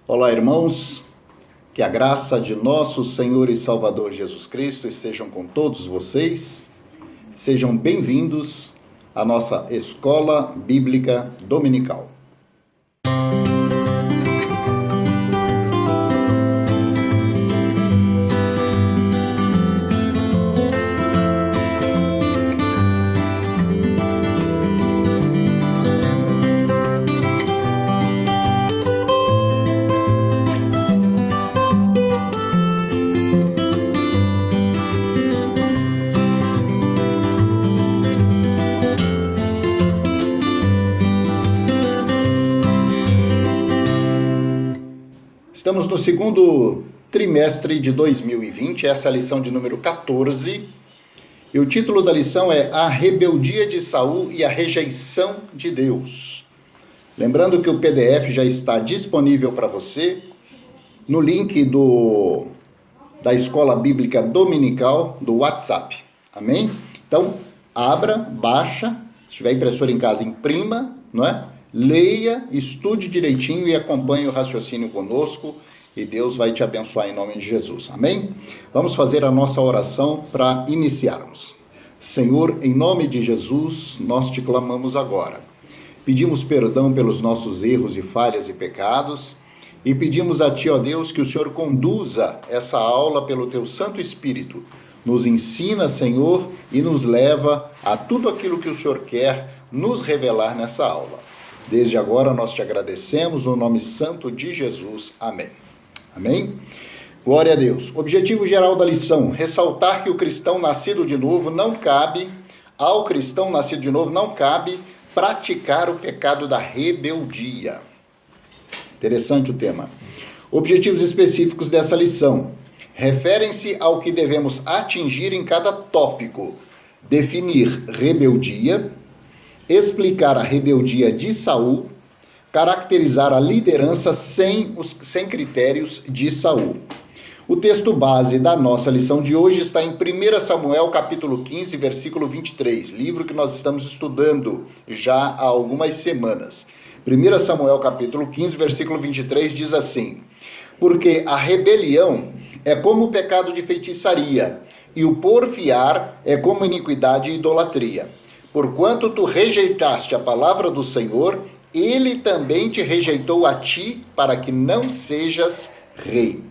Olá, irmãos, que a graça de nosso Senhor e Salvador Jesus Cristo estejam com todos vocês. Sejam bem-vindos à nossa Escola Bíblica Dominical. Estamos no segundo trimestre de 2020, essa é a lição de número 14, e o título da lição é A Rebeldia de Saul e a Rejeição de Deus. Lembrando que o PDF já está disponível para você no link da Escola Bíblica Dominical do WhatsApp, amém? Então, abra, baixa, se tiver impressora em casa, imprima, não é? Leia, estude direitinho e acompanhe o raciocínio conosco e Deus vai te abençoar em nome de Jesus, amém? Vamos fazer a nossa oração para iniciarmos. Senhor, em nome de Jesus, nós te clamamos agora. Pedimos perdão pelos nossos erros e falhas e pecados e pedimos a Ti, ó Deus, que o Senhor conduza essa aula pelo Teu Santo Espírito. Nos ensina, Senhor, e nos leva a tudo aquilo que o Senhor quer nos revelar nessa aula. Desde agora nós te agradecemos no nome santo de Jesus. Amém. Amém? Glória a Deus. Objetivo geral da lição: ressaltar que ao cristão nascido de novo não cabe praticar o pecado da rebeldia. Interessante o tema. Objetivos específicos dessa lição: referem-se ao que devemos atingir em cada tópico, definir rebeldia, explicar a rebeldia de Saul, caracterizar a liderança sem critérios de Saul. O texto base da nossa lição de hoje está em 1 Samuel, capítulo 15, versículo 23, livro que nós estamos estudando já há algumas semanas. 1 Samuel, capítulo 15, versículo 23 diz assim: porque a rebelião é como o pecado de feitiçaria, e o porfiar é como iniquidade e idolatria. Porquanto tu rejeitaste a palavra do Senhor, ele também te rejeitou a ti, para que não sejas rei.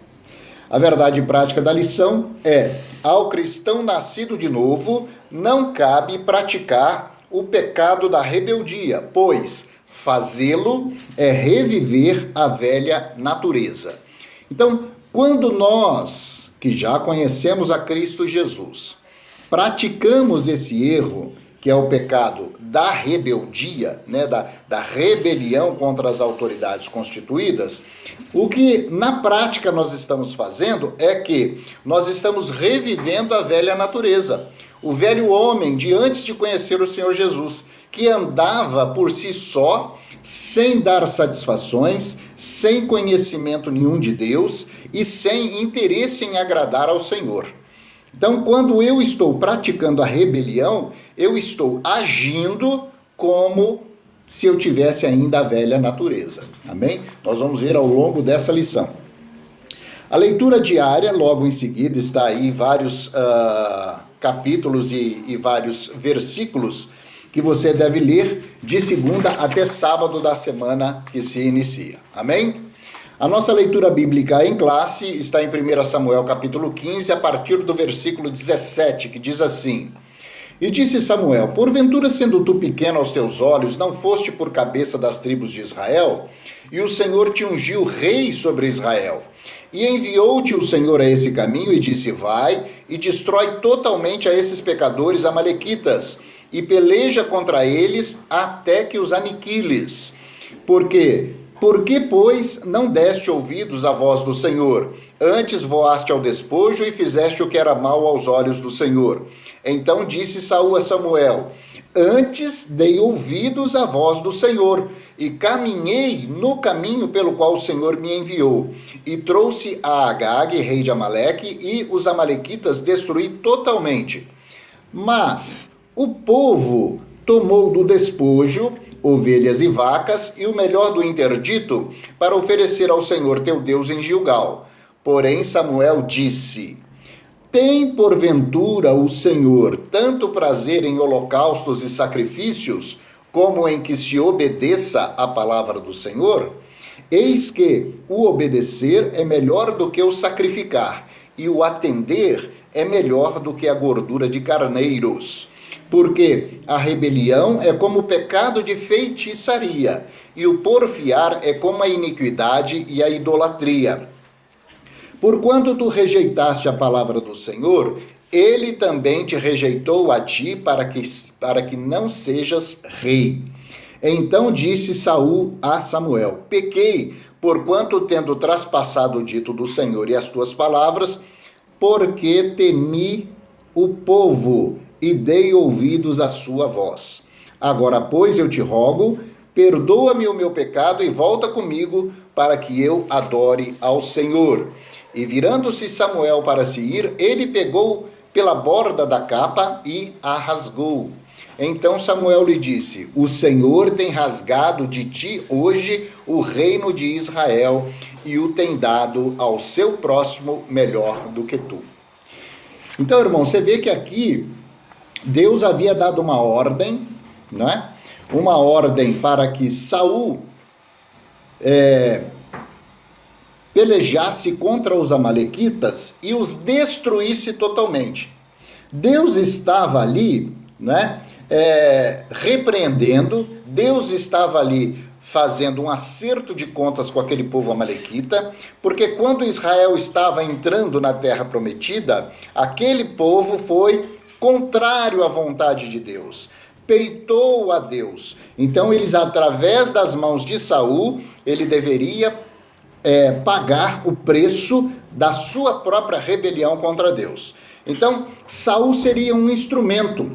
A verdade prática da lição é: ao cristão nascido de novo, não cabe praticar o pecado da rebeldia, pois fazê-lo é reviver a velha natureza. Então, quando nós, que já conhecemos a Cristo Jesus, praticamos esse erro, que é o pecado da rebeldia, né, da rebelião contra as autoridades constituídas, o que na prática nós estamos fazendo é que nós estamos revivendo a velha natureza, o velho homem de antes de conhecer o Senhor Jesus, que andava por si só, sem dar satisfações, sem conhecimento nenhum de Deus e sem interesse em agradar ao Senhor. Então, quando eu estou praticando a rebelião, eu estou agindo como se eu tivesse ainda a velha natureza. Amém? Nós vamos ver ao longo dessa lição. A leitura diária, logo em seguida, está aí vários capítulos e vários versículos que você deve ler de segunda até sábado da semana que se inicia. Amém? A nossa leitura bíblica em classe está em 1 Samuel capítulo 15, a partir do versículo 17, que diz assim: E disse Samuel, porventura sendo tu pequeno aos teus olhos, não foste por cabeça das tribos de Israel? E o Senhor te ungiu rei sobre Israel. E enviou-te o Senhor a esse caminho e disse, vai e destrói totalmente a esses pecadores amalequitas, e peleja contra eles até que os aniquiles. Por que, pois, não deste ouvidos à voz do Senhor? Antes voaste ao despojo e fizeste o que era mal aos olhos do Senhor. Então disse Saul a Samuel, antes dei ouvidos à voz do Senhor, e caminhei no caminho pelo qual o Senhor me enviou, e trouxe a Agag, rei de Amaleque, e os amalequitas destruí totalmente. Mas o povo tomou do despojo ovelhas e vacas e o melhor do interdito para oferecer ao Senhor teu Deus em Gilgal. Porém Samuel disse: tem porventura o Senhor tanto prazer em holocaustos e sacrifícios, como em que se obedeça a palavra do Senhor? Eis que o obedecer é melhor do que o sacrificar, e o atender é melhor do que a gordura de carneiros. Porque a rebelião é como o pecado de feitiçaria, e o porfiar é como a iniquidade e a idolatria. Porquanto tu rejeitaste a palavra do Senhor, ele também te rejeitou a ti para que não sejas rei. Então disse Saul a Samuel: pequei, porquanto tendo traspassado o dito do Senhor e as tuas palavras, porque temi o povo e dei ouvidos à sua voz. Agora, pois, eu te rogo, perdoa-me o meu pecado e volta comigo para que eu adore ao Senhor. E virando-se Samuel para se ir, ele pegou pela borda da capa e a rasgou. Então Samuel lhe disse: o Senhor tem rasgado de ti hoje o reino de Israel e o tem dado ao seu próximo melhor do que tu. Então, irmão, você vê que aqui Deus havia dado uma ordem, né? Uma ordem para que Saul pelejasse contra os amalequitas e os destruísse totalmente. Deus estava ali, né, repreendendo, Deus estava ali fazendo um acerto de contas com aquele povo amalequita, porque quando Israel estava entrando na terra prometida, aquele povo foi contrário à vontade de Deus, peitou a Deus. Então eles, através das mãos de Saul, ele deveria pagar o preço da sua própria rebelião contra Deus. Então, Saul seria um instrumento.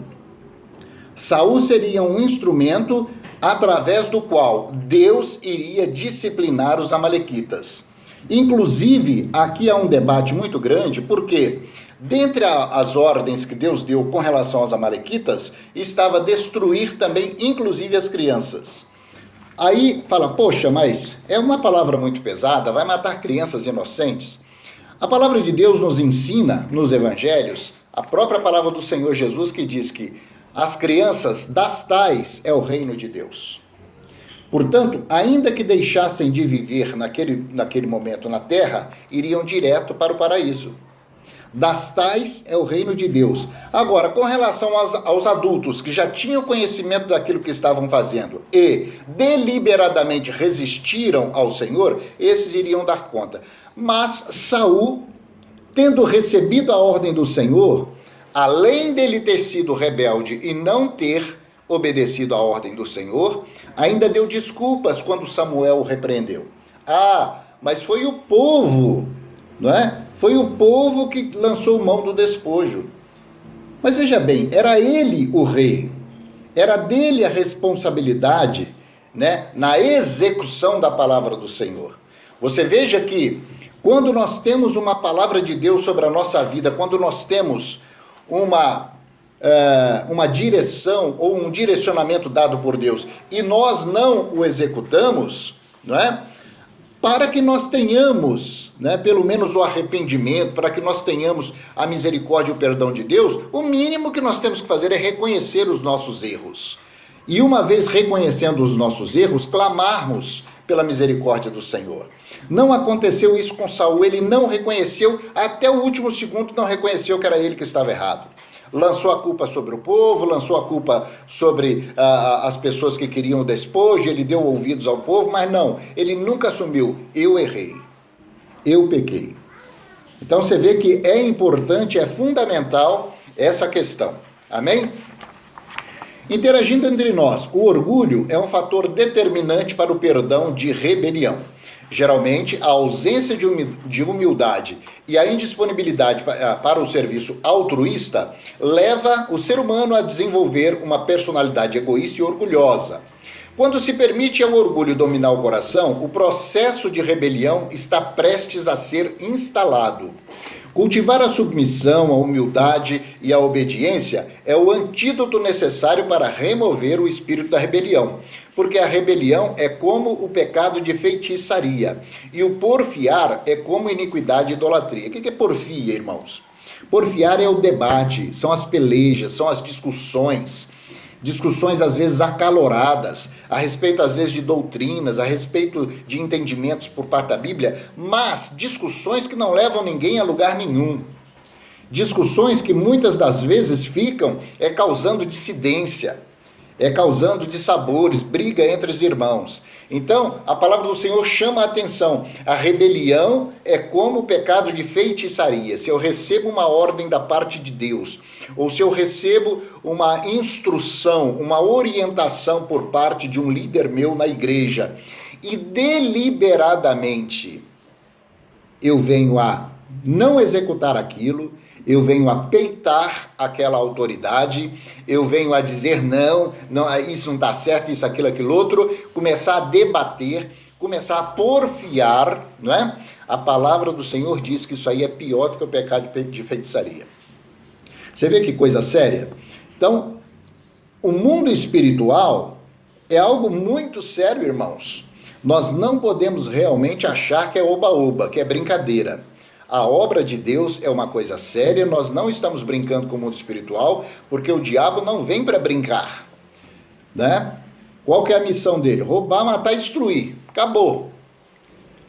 Saul seria um instrumento através do qual Deus iria disciplinar os amalequitas. Inclusive, aqui há um debate muito grande, porque dentre as ordens que Deus deu com relação aos amalequitas, estava destruir também, inclusive, as crianças. Aí fala, poxa, mas é uma palavra muito pesada, vai matar crianças inocentes. A palavra de Deus nos ensina, nos evangelhos, a própria palavra do Senhor Jesus, que diz que as crianças das tais é o reino de Deus. Portanto, ainda que deixassem de viver naquele momento na terra, iriam direto para o paraíso. Das tais é o reino de Deus. Agora, com relação aos adultos que já tinham conhecimento daquilo que estavam fazendo e deliberadamente resistiram ao Senhor, esses iriam dar conta. Mas Saul, tendo recebido a ordem do Senhor, além dele ter sido rebelde e não ter obedecido à ordem do Senhor, ainda deu desculpas quando Samuel o repreendeu. Mas foi o povo, não é? Foi o povo que lançou mão do despojo. Mas veja bem, era ele o rei, era dele a responsabilidade, né, na execução da palavra do Senhor. Você veja que quando nós temos uma palavra de Deus sobre a nossa vida, quando nós temos uma direção ou um direcionamento dado por Deus e nós não o executamos, não é? Para que nós tenhamos, né, pelo menos o arrependimento, para que nós tenhamos a misericórdia e o perdão de Deus, o mínimo que nós temos que fazer é reconhecer os nossos erros. E uma vez reconhecendo os nossos erros, clamarmos pela misericórdia do Senhor. Não aconteceu isso com Saul, ele não reconheceu, até o último segundo não reconheceu que era ele que estava errado. Lançou a culpa sobre o povo, lançou a culpa sobre as pessoas que queriam o despojo, ele deu ouvidos ao povo, mas não, ele nunca assumiu, eu errei, eu pequei. Então você vê que é importante, é fundamental essa questão, amém? Interagindo entre nós, o orgulho é um fator determinante para o perdão de rebelião. Geralmente, a ausência de humildade e a indisponibilidade para o serviço altruísta leva o ser humano a desenvolver uma personalidade egoísta e orgulhosa. Quando se permite ao orgulho dominar o coração, o processo de rebelião está prestes a ser instalado. Cultivar a submissão, a humildade e a obediência é o antídoto necessário para remover o espírito da rebelião, porque a rebelião é como o pecado de feitiçaria, e o porfiar é como iniquidade e idolatria. O que é porfia, irmãos? Porfiar é o debate, são as pelejas, são as discussões às vezes acaloradas, a respeito às vezes de doutrinas, a respeito de entendimentos por parte da Bíblia, mas discussões que não levam ninguém a lugar nenhum. Discussões que muitas das vezes ficam causando dissidência, causando dissabores, briga entre os irmãos. Então, a palavra do Senhor chama a atenção. A rebelião é como o pecado de feitiçaria. Se eu recebo uma ordem da parte de Deus, ou se eu recebo uma instrução, uma orientação por parte de um líder meu na igreja, e deliberadamente eu venho a não executar aquilo, eu venho a peitar aquela autoridade, eu venho a dizer não, isso não está certo, isso, aquilo outro, começar a debater, começar a porfiar, não é? A palavra do Senhor diz que isso aí é pior do que o pecado de feitiçaria. Você vê que coisa séria? Então, o mundo espiritual é algo muito sério, irmãos. Nós não podemos realmente achar que é oba-oba, que é brincadeira. A obra de Deus é uma coisa séria, nós não estamos brincando com o mundo espiritual, porque o diabo não vem para brincar, né? Qual que é a missão dele? Roubar, matar e destruir. Acabou.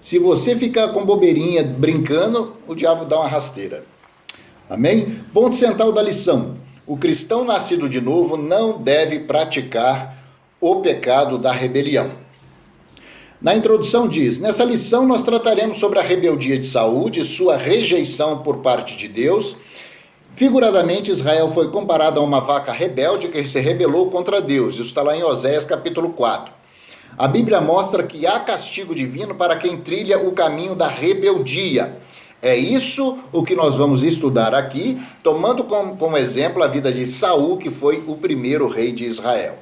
Se você ficar com bobeirinha brincando, o diabo dá uma rasteira. Amém? Ponto central da lição. O cristão nascido de novo não deve praticar o pecado da rebelião. Na introdução diz: nessa lição nós trataremos sobre a rebeldia de Saul, de sua rejeição por parte de Deus. Figuradamente, Israel foi comparado a uma vaca rebelde que se rebelou contra Deus. Isso está lá em Oséias capítulo 4. A Bíblia mostra que há castigo divino para quem trilha o caminho da rebeldia. É isso o que nós vamos estudar aqui, tomando como exemplo a vida de Saul, que foi o primeiro rei de Israel.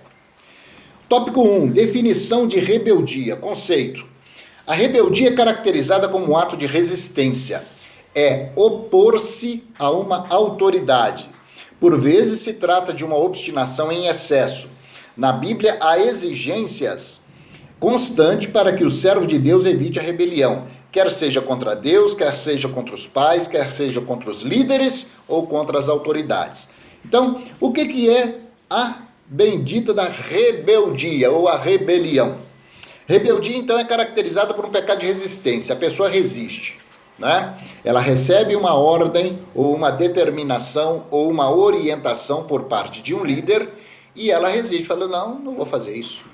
Tópico 1. Definição de rebeldia. Conceito. A rebeldia é caracterizada como um ato de resistência. É opor-se a uma autoridade. Por vezes se trata de uma obstinação em excesso. Na Bíblia há exigências constantes para que o servo de Deus evite a rebelião, quer seja contra Deus, quer seja contra os pais, quer seja contra os líderes ou contra as autoridades. Então, o que é a bendita da rebeldia ou a rebelião? Rebeldia, então, é caracterizada por um pecado de resistência. A pessoa resiste, né? Ela recebe uma ordem ou uma determinação ou uma orientação por parte de um líder e ela resiste, fala: não vou fazer isso.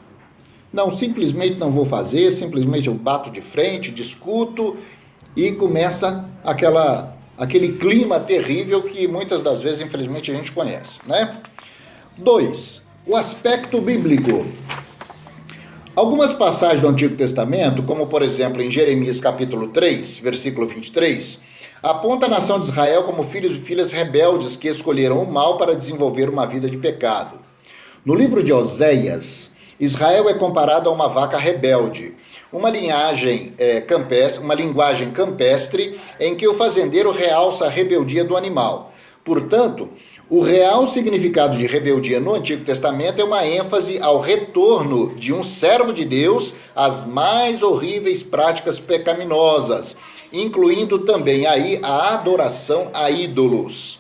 Não, simplesmente não vou fazer, simplesmente eu bato de frente, discuto e começa aquele clima terrível que muitas das vezes, infelizmente, a gente conhece, né? 2. O aspecto bíblico. Algumas passagens do Antigo Testamento, como por exemplo em Jeremias capítulo 3, versículo 23, aponta a nação de Israel como filhos e filhas rebeldes que escolheram o mal para desenvolver uma vida de pecado. No livro de Oséias, Israel é comparado a uma vaca rebelde, uma linguagem campestre em que o fazendeiro realça a rebeldia do animal. Portanto, o real significado de rebeldia no Antigo Testamento é uma ênfase ao retorno de um servo de Deus às mais horríveis práticas pecaminosas, incluindo também aí a adoração a ídolos.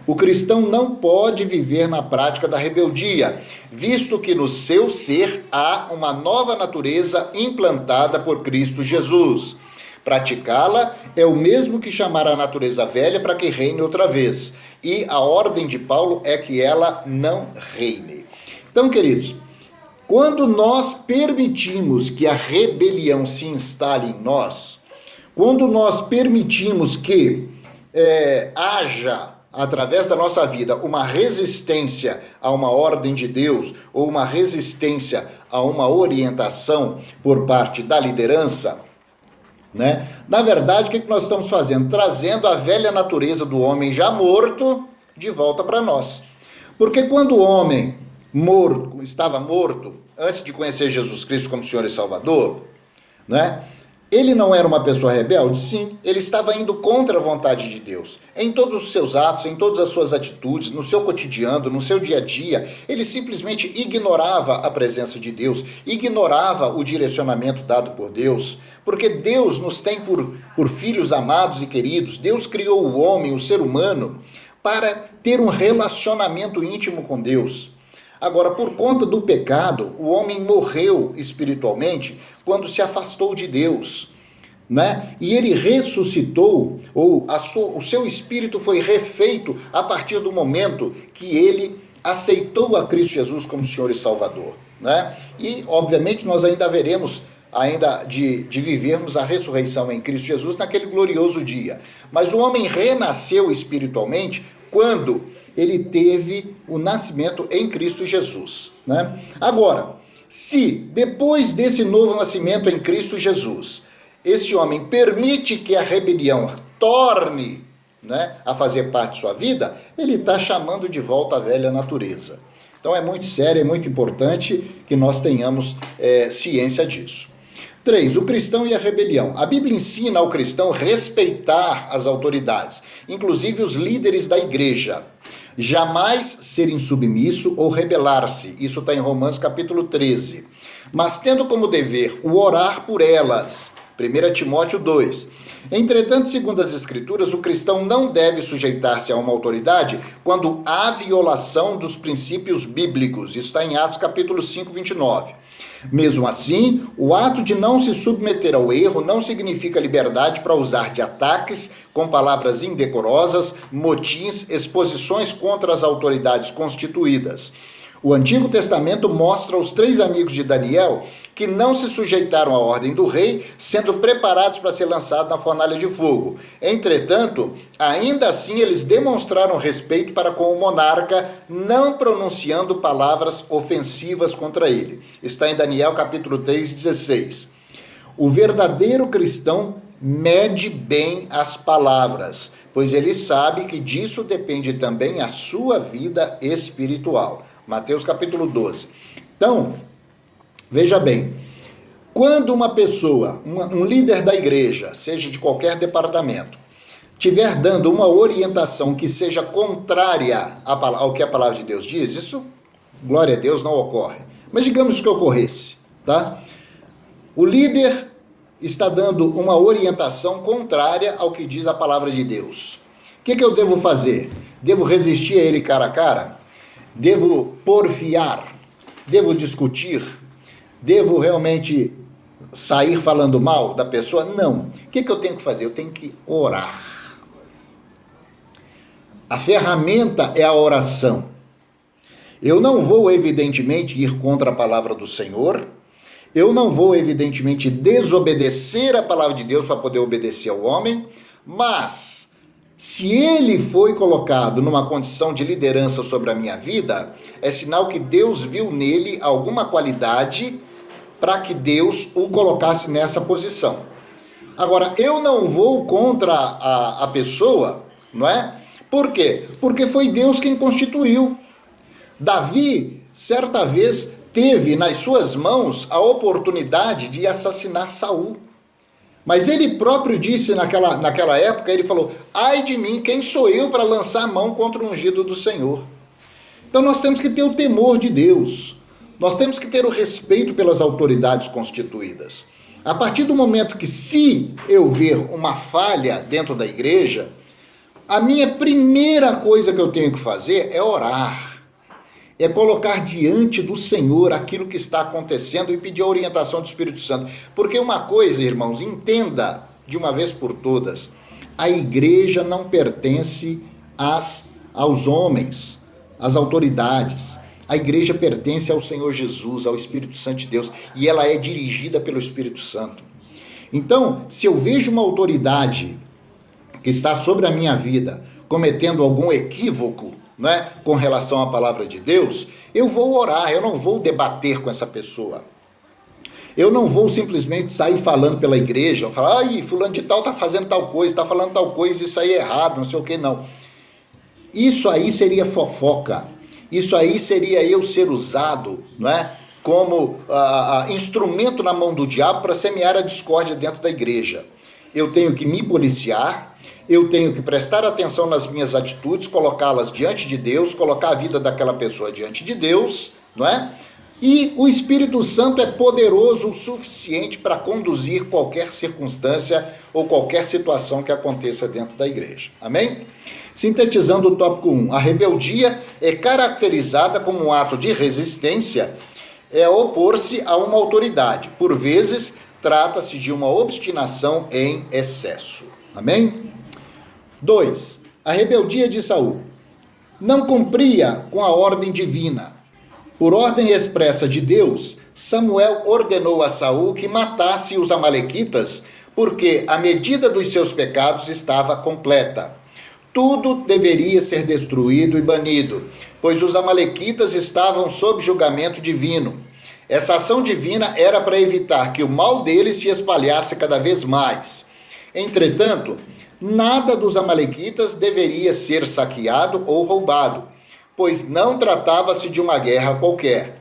O cristão não pode viver na prática da rebeldia, visto que no seu ser há uma nova natureza implantada por Cristo Jesus. Praticá-la é o mesmo que chamar a natureza velha para que reine outra vez. E a ordem de Paulo é que ela não reine. Então, queridos, quando nós permitimos que a rebelião se instale em nós, quando nós permitimos que haja, através da nossa vida, uma resistência a uma ordem de Deus ou uma resistência a uma orientação por parte da liderança, né? Na verdade, o que nós estamos fazendo? Trazendo a velha natureza do homem já morto de volta para nós. Porque quando o homem estava morto, antes de conhecer Jesus Cristo como Senhor e Salvador, né? Ele não era uma pessoa rebelde? Sim, ele estava indo contra a vontade de Deus. Em todos os seus atos, em todas as suas atitudes, no seu cotidiano, no seu dia a dia, ele simplesmente ignorava a presença de Deus, ignorava o direcionamento dado por Deus, porque Deus nos tem por filhos amados e queridos. Deus criou o homem, o ser humano, para ter um relacionamento íntimo com Deus. Agora, por conta do pecado, o homem morreu espiritualmente quando se afastou de Deus, né? E ele ressuscitou, ou o seu espírito foi refeito a partir do momento que ele aceitou a Cristo Jesus como Senhor e Salvador, né? E, obviamente, nós ainda veremos de vivermos a ressurreição em Cristo Jesus naquele glorioso dia. Mas o homem renasceu espiritualmente quando ele teve o nascimento em Cristo Jesus, né? Agora, se depois desse novo nascimento em Cristo Jesus, esse homem permite que a rebelião torne, né, a fazer parte de sua vida, ele está chamando de volta a velha natureza. Então é muito sério, é muito importante que nós tenhamos ciência disso. 3. O cristão e a rebelião. A Bíblia ensina ao cristão respeitar as autoridades, inclusive os líderes da igreja. Jamais ser insubmisso ou rebelar-se. Isso está em Romanos capítulo 13. Mas tendo como dever o orar por elas. 1 Timóteo 2. Entretanto, segundo as Escrituras, o cristão não deve sujeitar-se a uma autoridade quando há violação dos princípios bíblicos. Isso está em Atos capítulo 5, 29. Mesmo assim, o ato de não se submeter ao erro não significa liberdade para usar de ataques com palavras indecorosas, motins, exposições contra as autoridades constituídas. O Antigo Testamento mostra os 3 amigos de Daniel que não se sujeitaram à ordem do rei, sendo preparados para ser lançados na fornalha de fogo. Entretanto, ainda assim eles demonstraram respeito para com o monarca, não pronunciando palavras ofensivas contra ele. Está em Daniel capítulo 3, 16. O verdadeiro cristão mede bem as palavras, pois ele sabe que disso depende também a sua vida espiritual. Mateus capítulo 12. Então, veja bem, quando uma pessoa, um líder da igreja, seja de qualquer departamento, estiver dando uma orientação que seja contrária ao que a palavra de Deus diz, isso, glória a Deus, não ocorre. Mas digamos que ocorresse, tá? O líder está dando uma orientação contrária ao que diz a palavra de Deus. O que eu devo fazer? Devo resistir a ele cara a cara? Devo porfiar? Devo discutir? Devo realmente sair falando mal da pessoa? Não. O que eu tenho que fazer? Eu tenho que orar. A ferramenta é a oração. Eu não vou, evidentemente, ir contra a palavra do Senhor. Eu não vou, evidentemente, desobedecer a palavra de Deus para poder obedecer ao homem. Mas, se ele foi colocado numa condição de liderança sobre a minha vida, é sinal que Deus viu nele alguma qualidade para que Deus o colocasse nessa posição. Agora, eu não vou contra a pessoa, não é? Por quê? Porque foi Deus quem constituiu. Davi, certa vez, teve nas suas mãos a oportunidade de assassinar Saul. Mas ele próprio disse naquela época, ele falou: ai de mim, quem sou eu para lançar a mão contra o ungido do Senhor? Então nós temos que ter o temor de Deus. Nós temos que ter o respeito pelas autoridades constituídas. A partir do momento que, se eu ver uma falha dentro da igreja, a minha primeira coisa que eu tenho que fazer é orar. É colocar diante do Senhor aquilo que está acontecendo e pedir a orientação do Espírito Santo. Porque uma coisa, irmãos, entenda de uma vez por todas, a igreja não pertence aos homens, às autoridades. A igreja pertence ao Senhor Jesus, ao Espírito Santo de Deus, e ela é dirigida pelo Espírito Santo. Então, se eu vejo uma autoridade que está sobre a minha vida cometendo algum equívoco, né, com relação à palavra de Deus, eu vou orar, eu não vou debater com essa pessoa. Eu não vou simplesmente sair falando pela igreja, falar: ai, fulano de tal está fazendo tal coisa, está falando tal coisa, isso aí é errado, não sei o que, não. Isso aí seria fofoca. Isso aí seria eu ser usado, não é, como instrumento na mão do diabo para semear a discórdia dentro da igreja. Eu tenho que me policiar, eu tenho que prestar atenção nas minhas atitudes, colocá-las diante de Deus, colocar a vida daquela pessoa diante de Deus, não é? E o Espírito Santo é poderoso o suficiente para conduzir qualquer circunstância ou qualquer situação que aconteça dentro da igreja. Amém? Sintetizando o tópico 1, a rebeldia é caracterizada como um ato de resistência, é opor-se a uma autoridade. Por vezes, trata-se de uma obstinação em excesso. Amém? 2. A rebeldia de Saul. Não cumpria com a ordem divina. Por ordem expressa de Deus, Samuel ordenou a Saul que matasse os amalequitas, porque a medida dos seus pecados estava completa. Tudo deveria ser destruído e banido, pois os amalequitas estavam sob julgamento divino. Essa ação divina era para evitar que o mal deles se espalhasse cada vez mais. Entretanto, nada dos amalequitas deveria ser saqueado ou roubado, pois não tratava-se de uma guerra qualquer.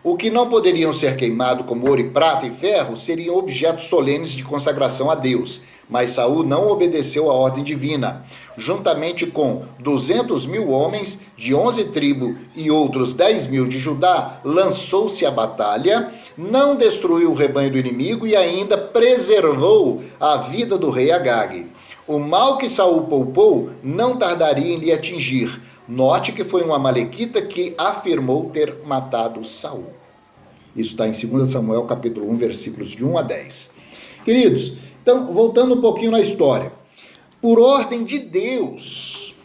O que não poderiam ser queimado como ouro e prata e ferro seriam objetos solenes de consagração a Deus. Mas Saul não obedeceu à ordem divina. Juntamente com 200.000 homens de 11 tribos e outros 10.000 de Judá, lançou-se à batalha, não destruiu o rebanho do inimigo e ainda preservou a vida do rei Agag. O mal que Saul poupou não tardaria em lhe atingir. Note que foi um amalequita que afirmou ter matado Saul. Isso está em 2 Samuel, capítulo 1, versículos de 1 a 10. Queridos, então, voltando um pouquinho na história. Por ordem de Deus,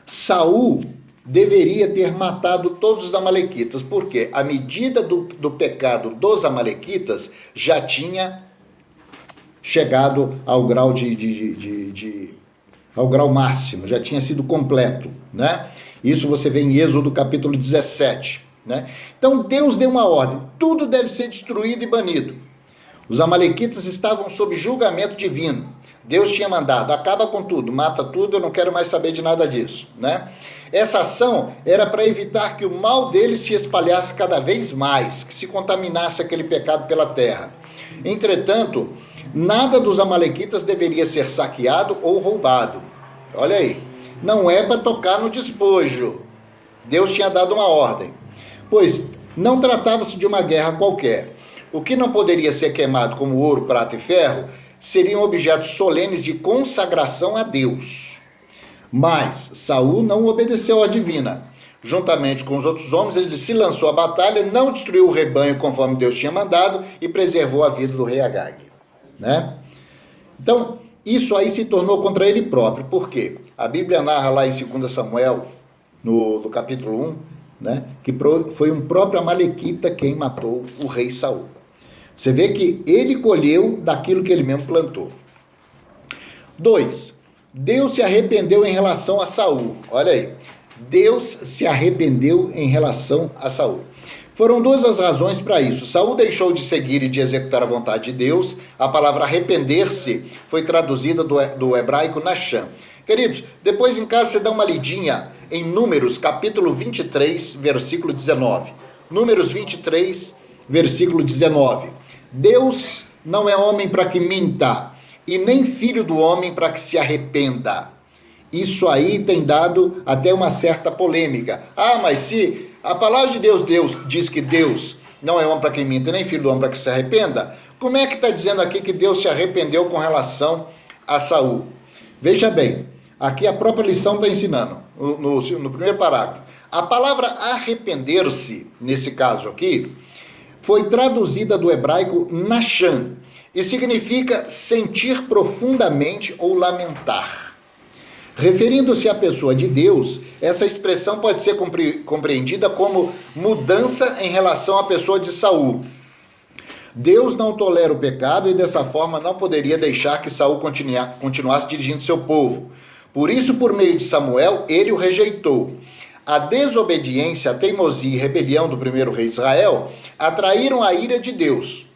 Saul deveria ter matado todos os amalequitas, porque a medida do pecado dos amalequitas já tinha chegado ao grau ao grau máximo, já tinha sido completo, né? Isso você vê em Êxodo capítulo 17, né? Então Deus deu uma ordem, tudo deve ser destruído e banido. Os amalequitas estavam sob julgamento divino. Deus tinha mandado, acaba com tudo, mata tudo, eu não quero mais saber de nada disso, né? Essa ação era para evitar que o mal deles se espalhasse cada vez mais, que se contaminasse aquele pecado pela terra. Entretanto, nada dos amalequitas deveria ser saqueado ou roubado. Olha aí, não é para tocar no despojo. Deus tinha dado uma ordem, pois não tratava-se de uma guerra qualquer. O que não poderia ser queimado como ouro, prata e ferro seriam objetos solenes de consagração a Deus. Mas Saul não obedeceu à divina. Juntamente com os outros homens, ele se lançou à batalha, não destruiu o rebanho conforme Deus tinha mandado e preservou a vida do rei Agag, né? Então, isso aí se tornou contra ele próprio. Por quê? A Bíblia narra lá em 2 Samuel, no capítulo 1, né, que foi um próprio amalequita quem matou o rei Saul. Você vê que ele colheu daquilo que ele mesmo plantou. 2. Deus se arrependeu em relação a Saul. Olha aí. Deus se arrependeu em relação a Saul. Foram duas as razões para isso. Saul deixou de seguir e de executar a vontade de Deus. A palavra arrepender-se foi traduzida do hebraico nasham. Queridos, depois em casa você dá uma lidinha em Números, capítulo 23, versículo 19. Números 23, versículo 19. Deus não é homem para que minta, e nem filho do homem para que se arrependa. Isso aí tem dado até uma certa polêmica. Ah, mas se a palavra de Deus diz que Deus não é homem para que minta, nem filho do homem para que se arrependa, como é que está dizendo aqui que Deus se arrependeu com relação a Saul? Veja bem, aqui a própria lição está ensinando, no primeiro parágrafo. A palavra arrepender-se, nesse caso aqui, foi traduzida do hebraico nasham, e significa sentir profundamente ou lamentar. Referindo-se à pessoa de Deus, essa expressão pode ser compreendida como mudança em relação à pessoa de Saul. Deus não tolera o pecado e dessa forma não poderia deixar que Saul continuasse dirigindo seu povo. Por isso, por meio de Samuel, ele o rejeitou. A desobediência, a teimosia e rebelião do primeiro rei Israel atraíram a ira de Deus.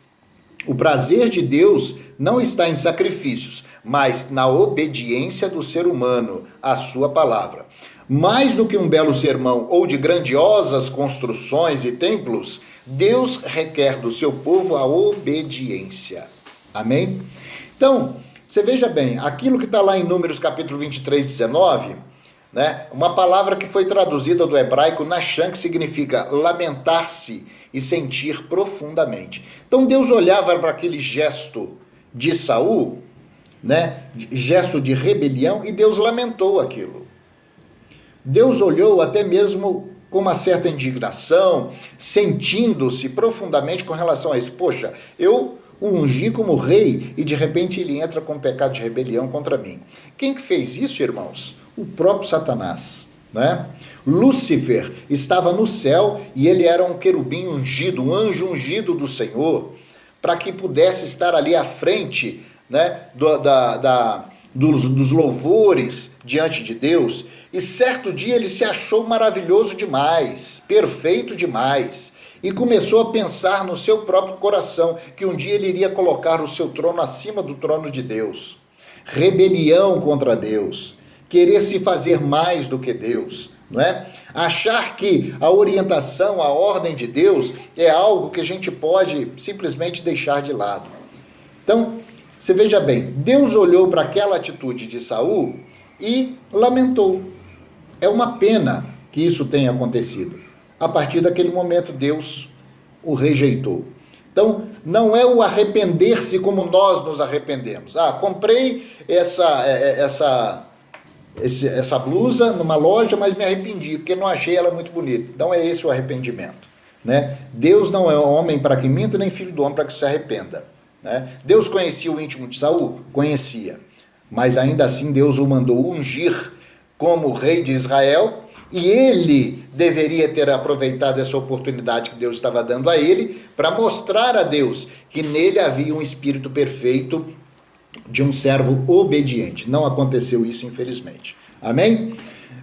O prazer de Deus não está em sacrifícios, mas na obediência do ser humano à sua palavra. Mais do que um belo sermão ou de grandiosas construções e templos, Deus requer do seu povo a obediência. Amém? Então, você veja bem, aquilo que está lá em Números capítulo 23, 19, né? Uma palavra que foi traduzida do hebraico Nasham, que significa lamentar-se e sentir profundamente. Então Deus olhava para aquele gesto de Saul, né? Gesto de rebelião, e Deus lamentou aquilo. Deus olhou até mesmo com uma certa indignação, sentindo-se profundamente com relação a isso. Poxa, eu o ungi como rei e de repente ele entra com pecado de rebelião contra mim. Quem que fez isso, irmãos? O próprio Satanás, né? Lúcifer estava no céu e ele era um querubim ungido, um anjo ungido do Senhor, para que pudesse estar ali à frente, né, dos louvores diante de Deus. E certo dia ele se achou maravilhoso demais, perfeito demais, e começou a pensar no seu próprio coração que um dia ele iria colocar o seu trono acima do trono de Deus. Rebelião contra Deus, querer se fazer mais do que Deus, não é? Achar que a orientação, a ordem de Deus é algo que a gente pode simplesmente deixar de lado. Então, você veja bem, Deus olhou para aquela atitude de Saul e lamentou. É uma pena que isso tenha acontecido. A partir daquele momento, Deus o rejeitou. Então, não é o arrepender-se como nós nos arrependemos. Comprei essa blusa numa loja, mas me arrependi, porque não achei ela muito bonita. Então, é esse o arrependimento, né? Deus não é homem para que minta, nem filho do homem para que se arrependa, né? Deus conhecia o íntimo de Saul? Conhecia. Mas ainda assim, Deus o mandou ungir como rei de Israel, e ele deveria ter aproveitado essa oportunidade que Deus estava dando a ele para mostrar a Deus que nele havia um espírito perfeito de um servo obediente. Não aconteceu isso, infelizmente. Amém?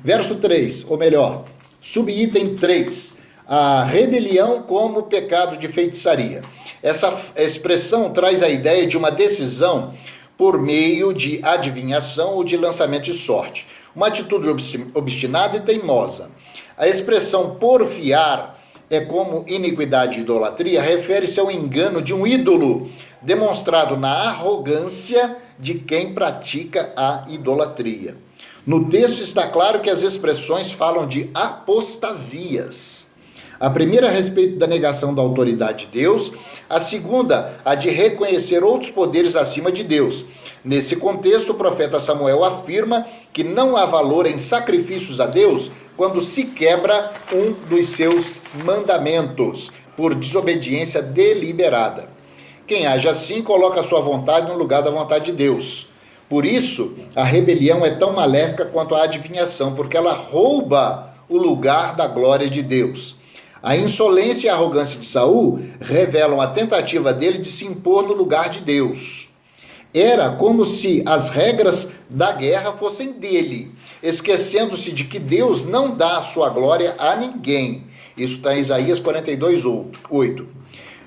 Verso 3, ou melhor, subitem 3, a rebelião como pecado de feitiçaria. Essa expressão traz a ideia de uma decisão por meio de adivinhação ou de lançamento de sorte. Uma atitude obstinada e teimosa. A expressão porfiar é como iniquidade e idolatria, refere-se ao engano de um ídolo, demonstrado na arrogância de quem pratica a idolatria. No texto está claro que as expressões falam de apostasias. A primeira a respeito da negação da autoridade de Deus, a segunda a de reconhecer outros poderes acima de Deus. Nesse contexto, o profeta Samuel afirma que não há valor em sacrifícios a Deus quando se quebra um dos seus mandamentos, por desobediência deliberada. Quem age assim coloca a sua vontade no lugar da vontade de Deus. Por isso, a rebelião é tão maléfica quanto a adivinhação, porque ela rouba o lugar da glória de Deus. A insolência e a arrogância de Saul revelam a tentativa dele de se impor no lugar de Deus. Era como se as regras da guerra fossem dele, esquecendo-se de que Deus não dá a sua glória a ninguém. Isso está em Isaías 42:8.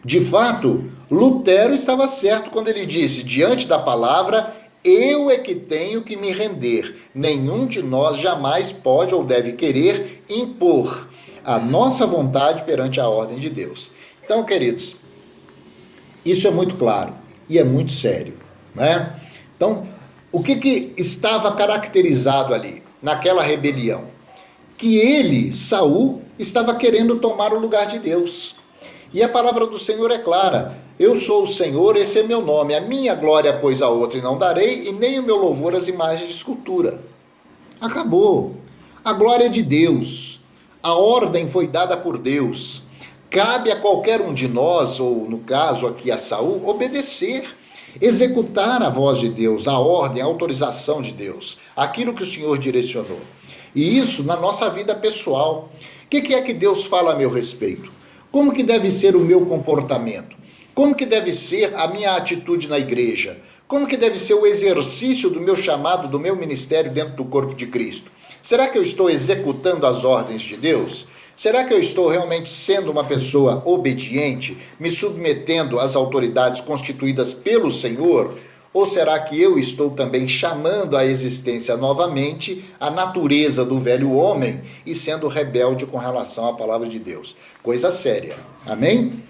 De fato, Lutero estava certo quando ele disse, diante da palavra, eu é que tenho que me render. Nenhum de nós jamais pode ou deve querer impor a nossa vontade perante a ordem de Deus. Então, queridos, isso é muito claro e é muito sério, né? Então, o que estava caracterizado ali, naquela rebelião? Que ele, Saul, estava querendo tomar o lugar de Deus. E a palavra do Senhor é clara, eu sou o Senhor, esse é meu nome, a minha glória, pois a outra não darei, e nem o meu louvor às imagens de escultura. Acabou. A glória é de Deus. A ordem foi dada por Deus. Cabe a qualquer um de nós, ou no caso aqui a Saul, obedecer, executar a voz de Deus, a ordem, a autorização de Deus, aquilo que o Senhor direcionou. E isso na nossa vida pessoal. O que é que Deus fala a meu respeito? Como que deve ser o meu comportamento? Como que deve ser a minha atitude na igreja? Como que deve ser o exercício do meu chamado, do meu ministério dentro do corpo de Cristo? Será que eu estou executando as ordens de Deus? Será que eu estou realmente sendo uma pessoa obediente, me submetendo às autoridades constituídas pelo Senhor? Ou será que eu estou também chamando à existência novamente a natureza do velho homem e sendo rebelde com relação à palavra de Deus? Coisa séria. Amém?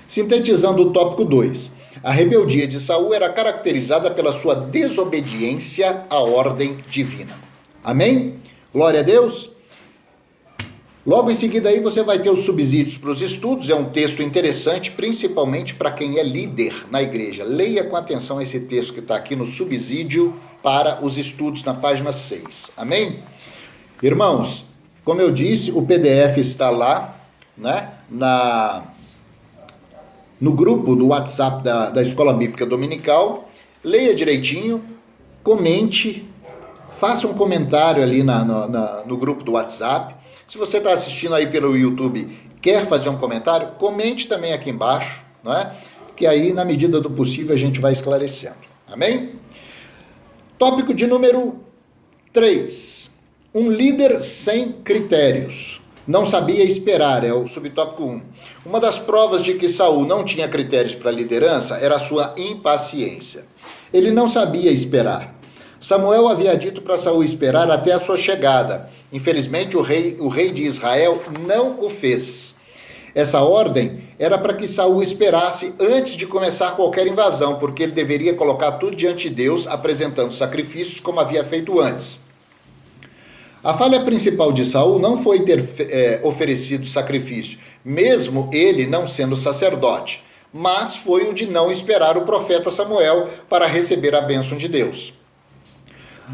Sintetizando o tópico 2. A rebeldia de Saul era caracterizada pela sua desobediência à ordem divina. Amém? Glória a Deus. Logo em seguida aí você vai ter os subsídios para os estudos, é um texto interessante, principalmente para quem é líder na igreja. Leia com atenção esse texto que está aqui no subsídio para os estudos na página 6. Amém? Irmãos, como eu disse, o PDF está lá, né, no grupo do WhatsApp da Escola Bíblica Dominical. Leia direitinho, comente, faça um comentário ali no grupo do WhatsApp. Se você está assistindo aí pelo YouTube, quer fazer um comentário, comente também aqui embaixo, não é? Que aí, na medida do possível, a gente vai esclarecendo. Amém? Tópico de número 3. Um líder sem critérios. Não sabia esperar, é o subtópico 1. Uma das provas de que Saul não tinha critérios para liderança era a sua impaciência. Ele não sabia esperar. Samuel havia dito para Saul esperar até a sua chegada. Infelizmente, o rei de Israel não o fez. Essa ordem era para que Saul esperasse antes de começar qualquer invasão, porque ele deveria colocar tudo diante de Deus, apresentando sacrifícios como havia feito antes. A falha principal de Saul não foi ter oferecido sacrifício, mesmo ele não sendo sacerdote, mas foi o de não esperar o profeta Samuel para receber a bênção de Deus.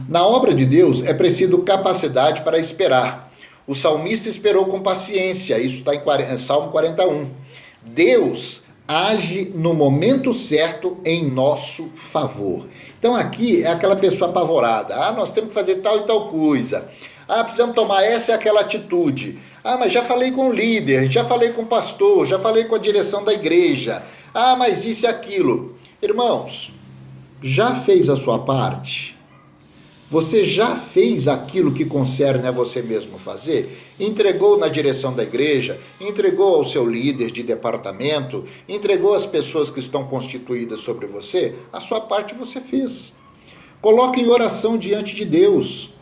Na obra de Deus é preciso capacidade para esperar. O salmista esperou com paciência, isso está em Salmo 41. Deus age no momento certo em nosso favor. Então aqui é aquela pessoa apavorada. Nós temos que fazer tal e tal coisa. Precisamos tomar essa e aquela atitude. Mas já falei com o líder, já falei com o pastor, já falei com a direção da igreja. Mas isso e aquilo. Irmãos, já fez a sua parte? Você já fez aquilo que concerne a você mesmo fazer? Entregou na direção da igreja, entregou ao seu líder de departamento, entregou às pessoas que estão constituídas sobre você? A sua parte você fez. Coloque em oração diante de Deus.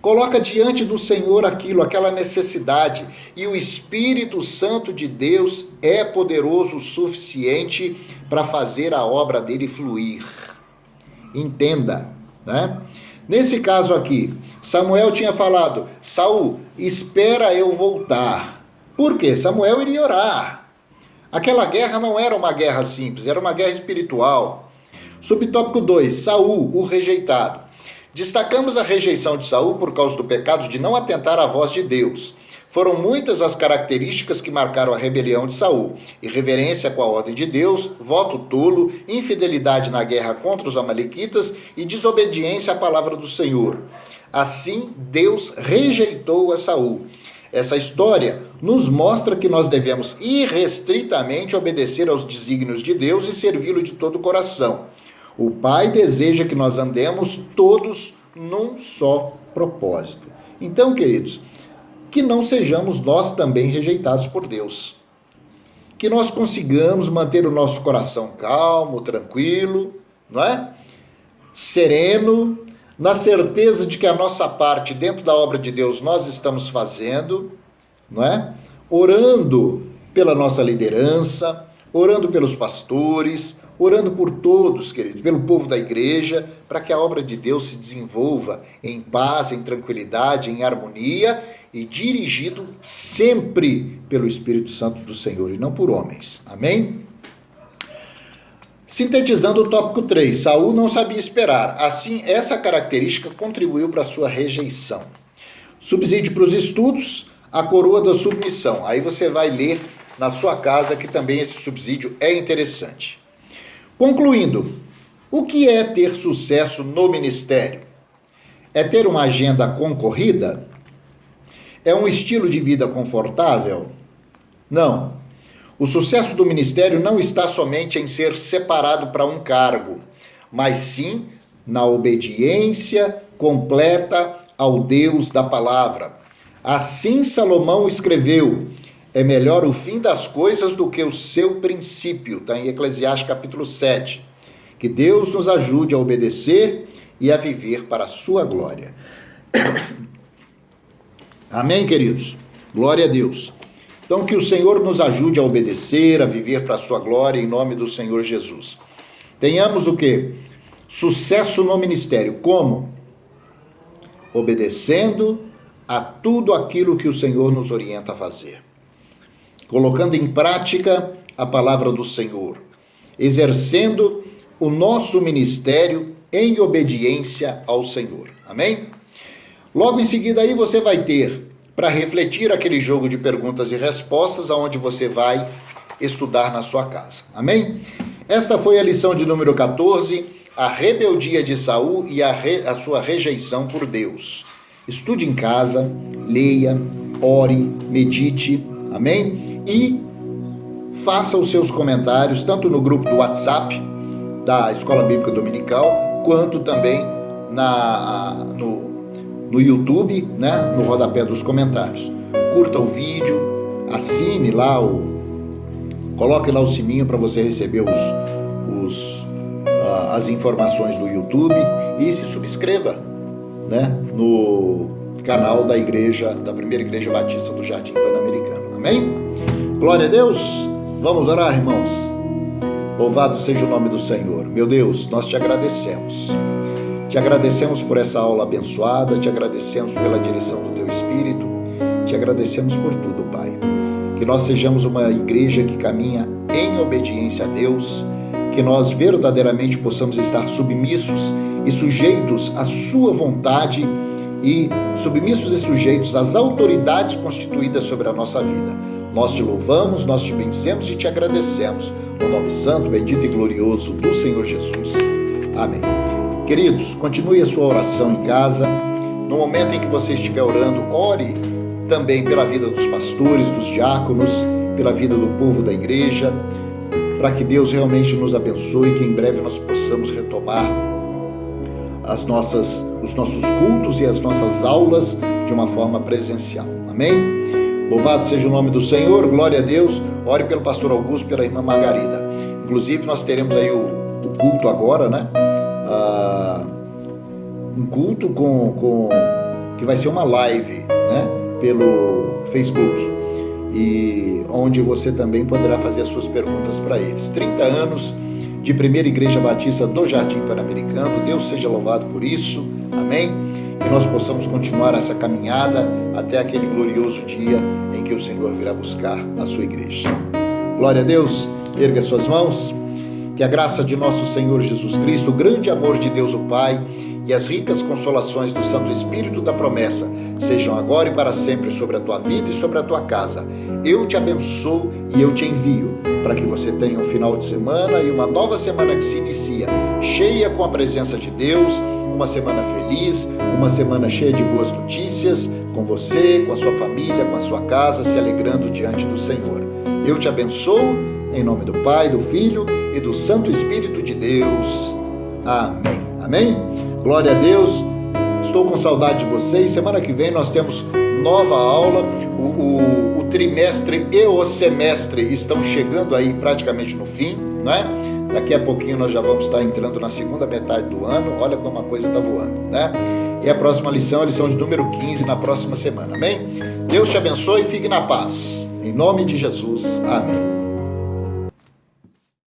Coloca diante do Senhor aquela necessidade. E o Espírito Santo de Deus é poderoso o suficiente para fazer a obra dele fluir. Entenda, né? Nesse caso aqui, Samuel tinha falado: Saul, espera eu voltar. Por quê? Samuel iria orar. Aquela guerra não era uma guerra simples, era uma guerra espiritual. Subtópico 2, Saul, o rejeitado. Destacamos a rejeição de Saul por causa do pecado de não atentar à voz de Deus. Foram muitas as características que marcaram a rebelião de Saul: irreverência com a ordem de Deus, voto tolo, infidelidade na guerra contra os amalequitas e desobediência à palavra do Senhor. Assim, Deus rejeitou a Saul. Essa história nos mostra que nós devemos irrestritamente obedecer aos desígnios de Deus e servi-lo de todo o coração. O Pai deseja que nós andemos todos num só propósito. Então, queridos, que não sejamos nós também rejeitados por Deus. Que nós consigamos manter o nosso coração calmo, tranquilo, não é? Sereno, na certeza de que a nossa parte dentro da obra de Deus nós estamos fazendo, não é? Orando pela nossa liderança, orando pelos pastores, orando por todos, queridos, pelo povo da igreja, para que a obra de Deus se desenvolva em paz, em tranquilidade, em harmonia e dirigido sempre pelo Espírito Santo do Senhor e não por homens. Amém? Sintetizando o tópico 3, Saul não sabia esperar. Assim, essa característica contribuiu para a sua rejeição. Subsídio para os estudos, a coroa da submissão. Aí você vai ler na sua casa que também esse subsídio é interessante. Concluindo, o que é ter sucesso no ministério? É ter uma agenda concorrida? É um estilo de vida confortável? Não. O sucesso do ministério não está somente em ser separado para um cargo, mas sim na obediência completa ao Deus da palavra. Assim Salomão escreveu: é melhor o fim das coisas do que o seu princípio. Está em Eclesiastes capítulo 7. Que Deus nos ajude a obedecer e a viver para a sua glória. Amém, queridos? Glória a Deus. Então, que o Senhor nos ajude a obedecer, a viver para a sua glória, em nome do Senhor Jesus. Tenhamos o quê? Sucesso no ministério. Como? Obedecendo a tudo aquilo que o Senhor nos orienta a fazer. Colocando em prática a palavra do Senhor. Exercendo o nosso ministério em obediência ao Senhor. Amém? Logo em seguida aí você vai ter para refletir aquele jogo de perguntas e respostas aonde você vai estudar na sua casa. Amém? Esta foi a lição de número 14, a rebeldia de Saul e a sua rejeição por Deus. Estude em casa, leia, ore, medite, amém? E faça os seus comentários, tanto no grupo do WhatsApp da Escola Bíblica Dominical, quanto também no YouTube, né? No rodapé dos comentários. Curta o vídeo, assine lá, coloque lá o sininho para você receber as informações do YouTube e se subscreva, né, no canal da Primeira Igreja Batista do Jardim Pan-Americano. Amém? Glória a Deus! Vamos orar, irmãos. Louvado seja o nome do Senhor. Meu Deus, nós te agradecemos. Te agradecemos por essa aula abençoada, te agradecemos pela direção do teu Espírito, te agradecemos por tudo, Pai. Que nós sejamos uma igreja que caminha em obediência a Deus, que nós verdadeiramente possamos estar submissos e sujeitos à sua vontade e submissos e sujeitos às autoridades constituídas sobre a nossa vida. Nós te louvamos, nós te bendizemos e te agradecemos. No nome santo, bendito e glorioso do Senhor Jesus. Amém. Queridos, continue a sua oração em casa. No momento em que você estiver orando, ore também pela vida dos pastores, dos diáconos, pela vida do povo da igreja, para que Deus realmente nos abençoe e que em breve nós possamos retomar os nossos cultos e as nossas aulas de uma forma presencial. Amém? Louvado seja o nome do Senhor, glória a Deus. Ore pelo pastor Augusto, pela irmã Margarida. Inclusive nós teremos aí o culto agora, né? Um culto que vai ser uma live, né? Pelo Facebook, e onde você também poderá fazer as suas perguntas para eles. 30 anos de Primeira Igreja Batista do Jardim Pan-Americano. Deus seja louvado por isso, amém? Que nós possamos continuar essa caminhada até aquele glorioso dia em que o Senhor virá buscar a sua igreja. Glória a Deus, erga suas mãos. Que a graça de nosso Senhor Jesus Cristo, o grande amor de Deus o Pai e as ricas consolações do Santo Espírito da promessa sejam agora e para sempre sobre a tua vida e sobre a tua casa. Eu te abençoo e eu te envio para que você tenha um final de semana e uma nova semana que se inicia, cheia com a presença de Deus, uma semana feliz, uma semana cheia de boas notícias, com você, com a sua família, com a sua casa, se alegrando diante do Senhor. Eu te abençoo, em nome do Pai, do Filho e do Santo Espírito de Deus. Amém. Amém? Glória a Deus. Estou com saudade de vocês. Semana que vem nós temos nova aula. O trimestre e o semestre estão chegando aí praticamente no fim, né? Daqui a pouquinho nós já vamos estar entrando na segunda metade do ano. Olha como a coisa está voando, né? E a próxima lição é a lição de número 15 na próxima semana. Amém? Deus te abençoe e fique na paz. Em nome de Jesus. Amém.